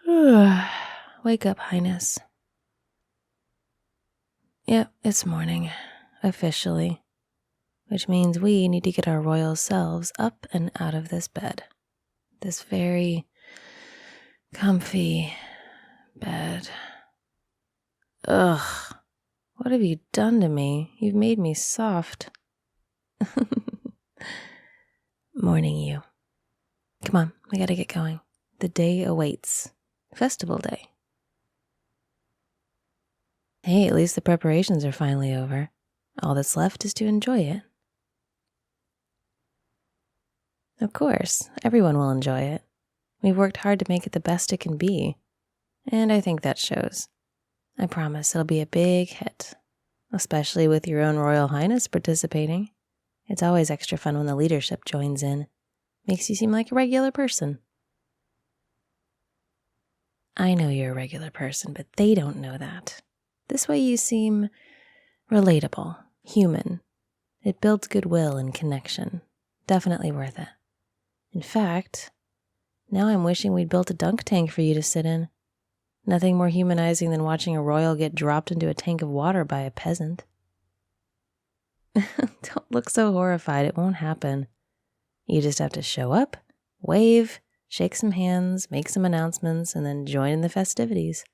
Wake up, Highness. Yep, it's morning, officially, which means we need to get our royal selves up and out of this bed. This very comfy bed. Ugh, what have you done to me? You've made me soft. Morning, you. Come on, we gotta get going. The day awaits. Festival day. Hey, at least the preparations are finally over. All that's left is to enjoy it. Of course, everyone will enjoy it. We've worked hard to make it the best it can be, and I think that shows. I promise it'll be a big hit, especially with your own Royal Highness participating. It's always extra fun when the leadership joins in. Makes you seem like a regular person. I know you're a regular person, but they don't know that. This way you seem relatable, human. It builds goodwill and connection. Definitely worth it. In fact, now I'm wishing we'd built a dunk tank for you to sit in. Nothing more humanizing than watching a royal get dropped into a tank of water by a peasant. Don't look so horrified, it won't happen. You just have to show up, wave, shake some hands, make some announcements, and then join in the festivities.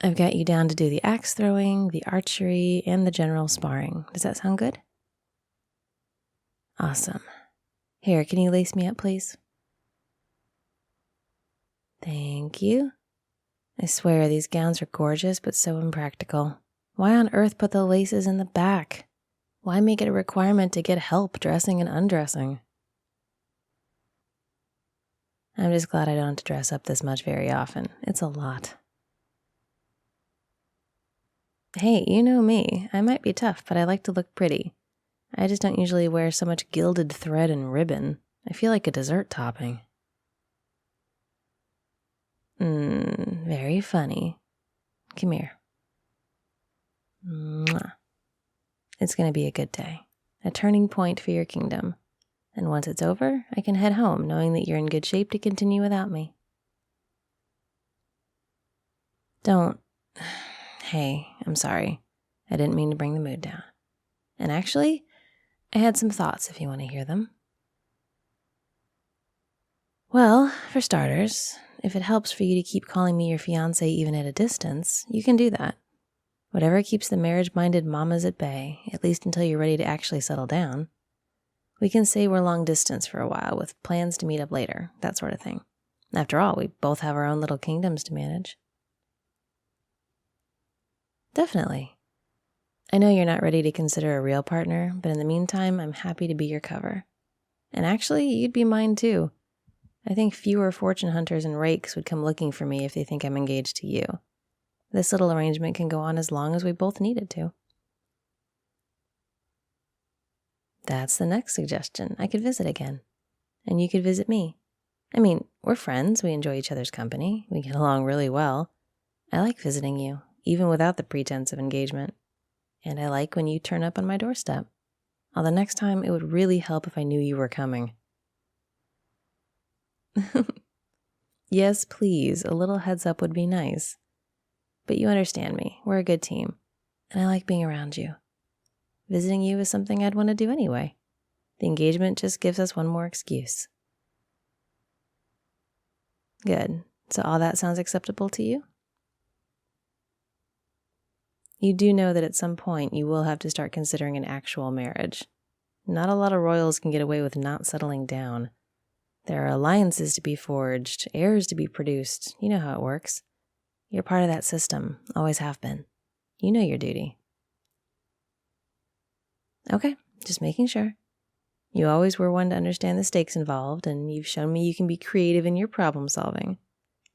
I've got you down to do the axe throwing, the archery, and the general sparring. Does that sound good? Awesome. Here, can you lace me up, please? Thank you. I swear these gowns are gorgeous, but so impractical. Why on earth put the laces in the back? Why make it a requirement to get help dressing and undressing? I'm just glad I don't have to dress up this much very often. It's a lot. Hey, you know me. I might be tough, but I like to look pretty. I just don't usually wear so much gilded thread and ribbon. I feel like a dessert topping. Very funny. Come here. Mwah. It's going to be a good day. A turning point for your kingdom. And once it's over, I can head home knowing that you're in good shape to continue without me. Don't. Hey, I'm sorry. I didn't mean to bring the mood down. And actually, I had some thoughts if you want to hear them. Well, for starters, if it helps for you to keep calling me your fiancé even at a distance, you can do that. Whatever keeps the marriage-minded mamas at bay, at least until you're ready to actually settle down. We can say we're long distance for a while with plans to meet up later, that sort of thing. After all, we both have our own little kingdoms to manage. Definitely. I know you're not ready to consider a real partner, but in the meantime, I'm happy to be your cover. And actually, you'd be mine too. I think fewer fortune hunters and rakes would come looking for me if they think I'm engaged to you. This little arrangement can go on as long as we both need it to. That's the next suggestion. I could visit again. And you could visit me. I mean, we're friends. We enjoy each other's company. We get along really well. I like visiting you, even without the pretense of engagement. And I like when you turn up on my doorstep. Although next time, it would really help if I knew you were coming. Yes, please. A little heads up would be nice. But you understand me. We're a good team. And I like being around you. Visiting you is something I'd want to do anyway. The engagement just gives us one more excuse. Good. So all that sounds acceptable to you? You do know that at some point you will have to start considering an actual marriage. Not a lot of royals can get away with not settling down. There are alliances to be forged, heirs to be produced. You know how it works. You're part of that system, always have been. You know your duty. Okay, just making sure. You always were one to understand the stakes involved, and you've shown me you can be creative in your problem solving.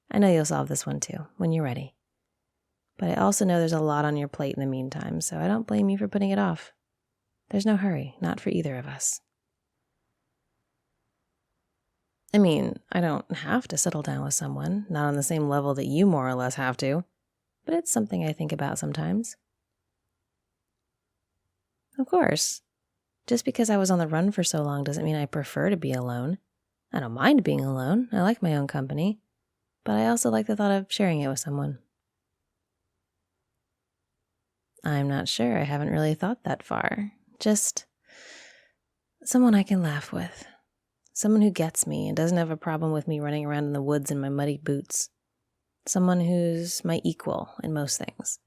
I know you'll solve this one too, when you're ready. But I also know there's a lot on your plate in the meantime, so I don't blame you for putting it off. There's no hurry, not for either of us. I mean, I don't have to settle down with someone, not on the same level that you more or less have to, but it's something I think about sometimes. Of course. Just because I was on the run for so long doesn't mean I prefer to be alone. I don't mind being alone. I like my own company, but I also like the thought of sharing it with someone. I'm not sure. I haven't really thought that far. Just someone I can laugh with. Someone who gets me and doesn't have a problem with me running around in the woods in my muddy boots. Someone who's my equal in most things.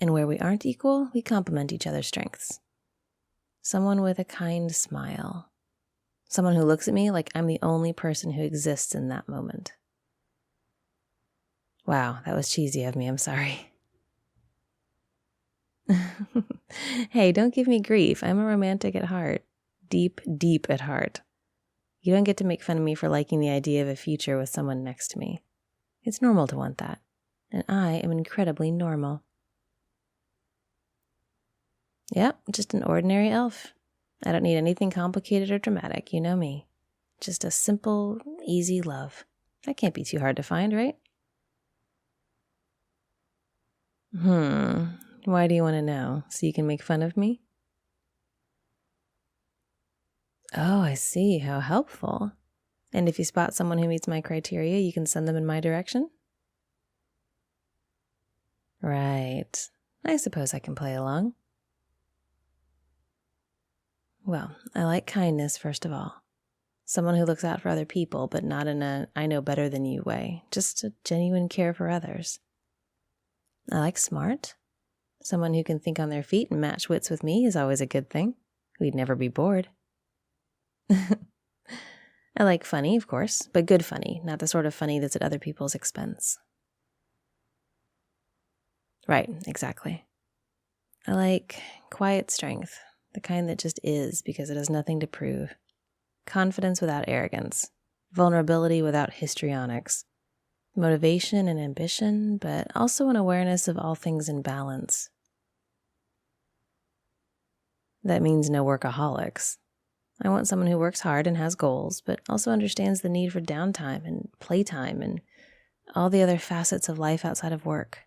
And where we aren't equal, we complement each other's strengths. Someone with a kind smile. Someone who looks at me like I'm the only person who exists in that moment. Wow, that was cheesy of me. I'm sorry. Hey, don't give me grief. I'm a romantic at heart. Deep, deep at heart. You don't get to make fun of me for liking the idea of a future with someone next to me. It's normal to want that. And I am incredibly normal. Yep, just an ordinary elf. I don't need anything complicated or dramatic, you know me. Just a simple, easy love. That can't be too hard to find, right? Why do you want to know? So you can make fun of me? Oh, I see. How helpful. And if you spot someone who meets my criteria, you can send them in my direction? Right. I suppose I can play along. Well, I like kindness, first of all. Someone who looks out for other people, but not in a I know better than you way. Just a genuine care for others. I like smart. Someone who can think on their feet and match wits with me is always a good thing. We'd never be bored. I like funny, of course, but good funny, not the sort of funny that's at other people's expense. Right, exactly. I like quiet strength, the kind that just is because it has nothing to prove. Confidence without arrogance. Vulnerability without histrionics. Motivation and ambition, but also an awareness of all things in balance. That means no workaholics. I want someone who works hard and has goals, but also understands the need for downtime and playtime and all the other facets of life outside of work.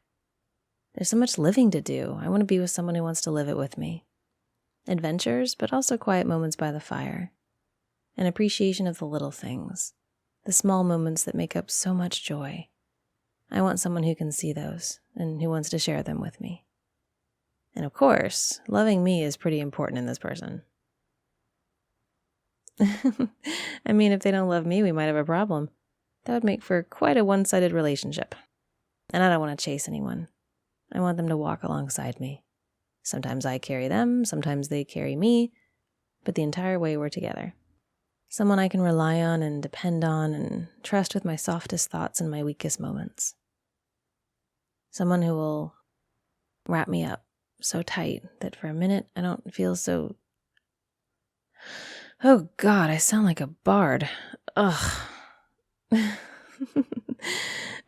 There's so much living to do. I want to be with someone who wants to live it with me. Adventures, but also quiet moments by the fire. An appreciation of the little things, the small moments that make up so much joy. I want someone who can see those and who wants to share them with me. And of course, loving me is pretty important in this person. I mean, if they don't love me, we might have a problem. That would make for quite a one-sided relationship. And I don't want to chase anyone. I want them to walk alongside me. Sometimes I carry them, sometimes they carry me, but the entire way we're together. Someone I can rely on and depend on and trust with my softest thoughts and my weakest moments. Someone who will wrap me up so tight that for a minute I don't feel so... Oh God, I sound like a bard. Ugh.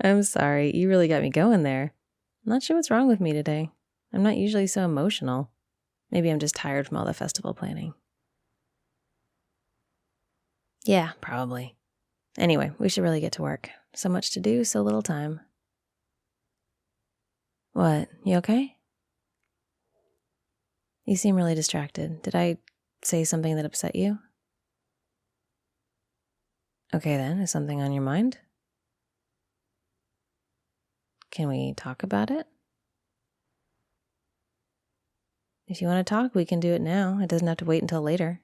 I'm sorry, you really got me going there. I'm not sure what's wrong with me today. I'm not usually so emotional. Maybe I'm just tired from all the festival planning. Yeah, probably. Anyway, we should really get to work. So much to do, so little time. What, you okay? You seem really distracted. Did I say something that upset you? Okay then, is something on your mind? Can we talk about it? If you want to talk, we can do it now. It doesn't have to wait until later.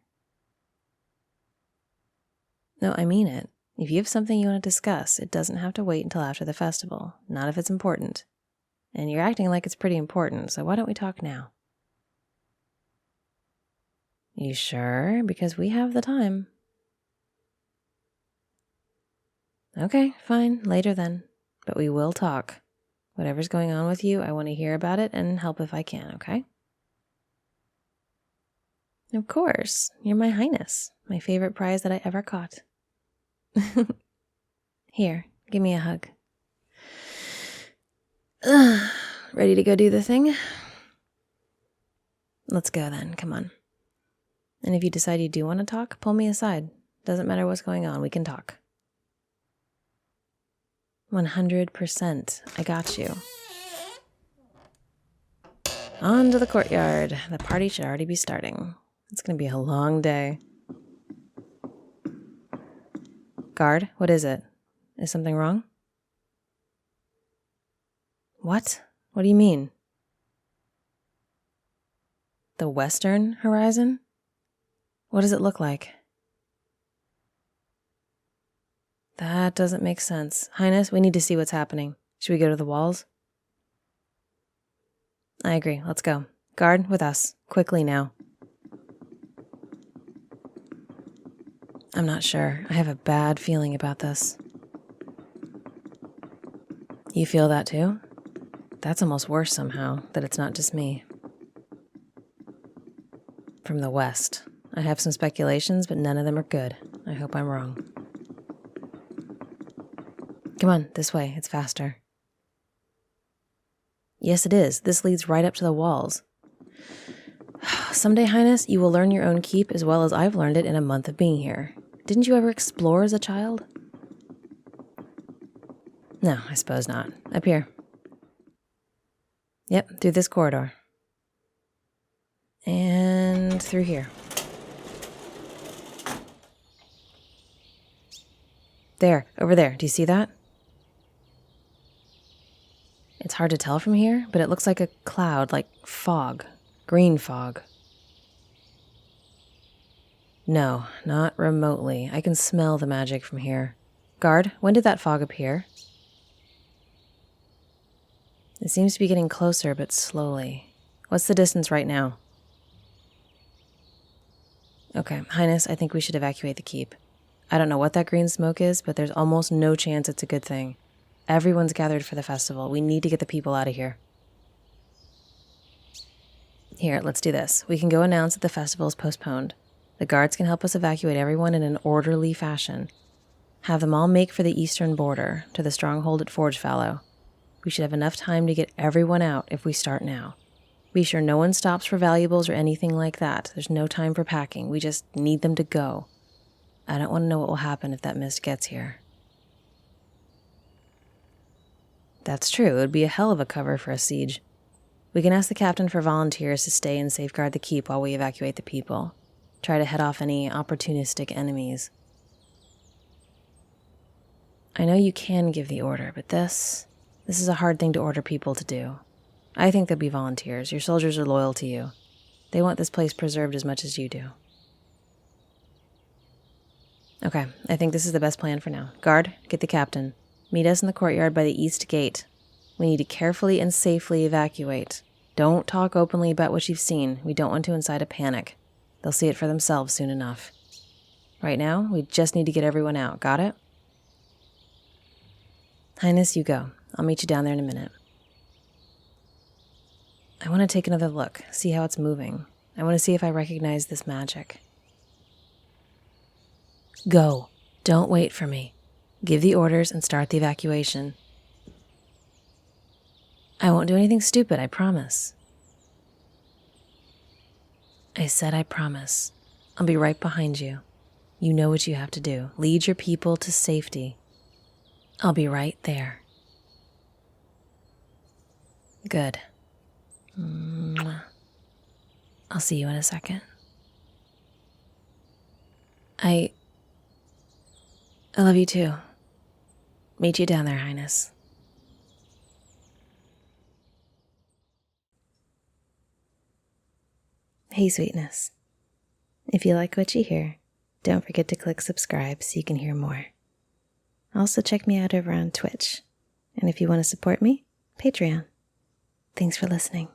No, I mean it. If you have something you want to discuss, it doesn't have to wait until after the festival. Not if it's important. And you're acting like it's pretty important, so why don't we talk now? You sure? Because we have the time. Okay, fine. Later then. But we will talk. Whatever's going on with you, I want to hear about it and help if I can, okay? Of course. You're my highness. My favorite prize that I ever caught. Here, give me a hug. Ready to go do the thing? Let's go then, come on. And if you decide you do want to talk, pull me aside. Doesn't matter what's going on, we can talk. 100%. I got you. On to the courtyard. The party should already be starting. It's going to be a long day. Guard, what is it? Is something wrong? What? What do you mean? The western horizon? What does it look like? That doesn't make sense. Highness, we need to see what's happening. Should we go to the walls? I agree. Let's go. Guard, with us. Quickly now. I'm not sure. I have a bad feeling about this. You feel that too? That's almost worse somehow, that it's not just me. From the west. I have some speculations, but none of them are good. I hope I'm wrong. Come on, this way. It's faster. Yes, it is. This leads right up to the walls. Someday, Highness, you will learn your own keep as well as I've learned it in a month of being here. Didn't you ever explore as a child? No, I suppose not. Up here. Yep, through this corridor. And through here. There, over there. Do you see that? It's hard to tell from here, but it looks like a cloud, like fog. Green fog. No, not remotely. I can smell the magic from here. Guard, when did that fog appear? It seems to be getting closer, but slowly. What's the distance right now? Okay, Highness, I think we should evacuate the keep. I don't know what that green smoke is, but there's almost no chance it's a good thing. Everyone's gathered for the festival. We need to get the people out of here. Here, let's do this. We can go announce that the festival is postponed. The guards can help us evacuate everyone in an orderly fashion. Have them all make for the eastern border, to the stronghold at Forgefallow. We should have enough time to get everyone out if we start now. Be sure no one stops for valuables or anything like that. There's no time for packing. We just need them to go. I don't want to know what will happen if that mist gets here. That's true. It would be a hell of a cover for a siege. We can ask the captain for volunteers to stay and safeguard the keep while we evacuate the people. Try to head off any opportunistic enemies. I know you can give the order, but this is a hard thing to order people to do. I think they'll be volunteers. Your soldiers are loyal to you. They want this place preserved as much as you do. Okay, I think this is the best plan for now. Guard, get the captain. Meet us in the courtyard by the east gate. We need to carefully and safely evacuate. Don't talk openly about what you've seen. We don't want to incite a panic. They'll see it for themselves soon enough. Right now, we just need to get everyone out. Got it? Highness, you go. I'll meet you down there in a minute. I want to take another look, see how it's moving. I want to see if I recognize this magic. Go. Don't wait for me. Give the orders and start the evacuation. I won't do anything stupid, I promise. I said I promise. I'll be right behind you. You know what you have to do. Lead your people to safety. I'll be right there. Good. I'll see you in a second. I love you too. Meet you down there, Highness. Hey, sweetness. If you like what you hear, don't forget to click subscribe so you can hear more. Also, check me out over on Twitch. And if you want to support me, Patreon. Thanks for listening.